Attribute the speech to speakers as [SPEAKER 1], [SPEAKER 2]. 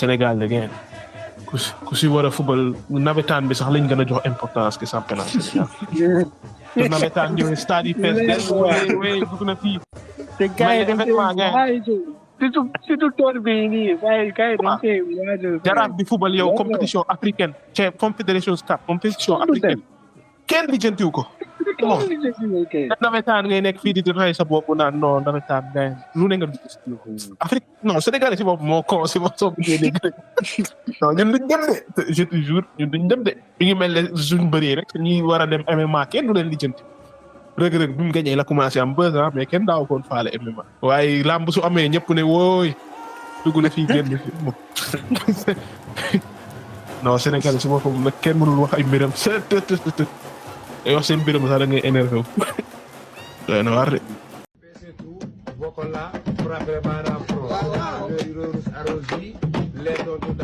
[SPEAKER 1] Sénégal la ngeen ku si war a football nawetaan bi sax lañ gën a jox importance que championnat Sénégal. te nawetaan ñëwee stade yi fees del wey dugg na fii.
[SPEAKER 2] te gars yi dañ surtout tool bi nii gars yi dañ see
[SPEAKER 1] Jaraaf bi football yow compétition africaine c'est confédération cup compétition africaine kenn lijjantiw ko. nawetaan ngay nekk fii di rey sa bopp naan non nawetaan ngay lu ne nga Afrique non Sénégal si bopp moo ko si soo bëggee dégg non ñun duñ dem de je te jure ñun duñ dem de mi ngi mel ne suñ bëree rek ñi war a dem MMA kenn du leen lijjanti rëg-rëg bi mu gañee la commencé am buzz mais kenn daaw koon faale MMA waaye làmb su amee ñëpp ne wooy dugg na fii génn fi moom non Sénégal si boppam nag kenn mënul wax ay mbiram ay wax seen mbiram sax da ngay énervé wu doy na war de
[SPEAKER 3] Bokola, frappé par un pro. Le Rose Arrosi, les autres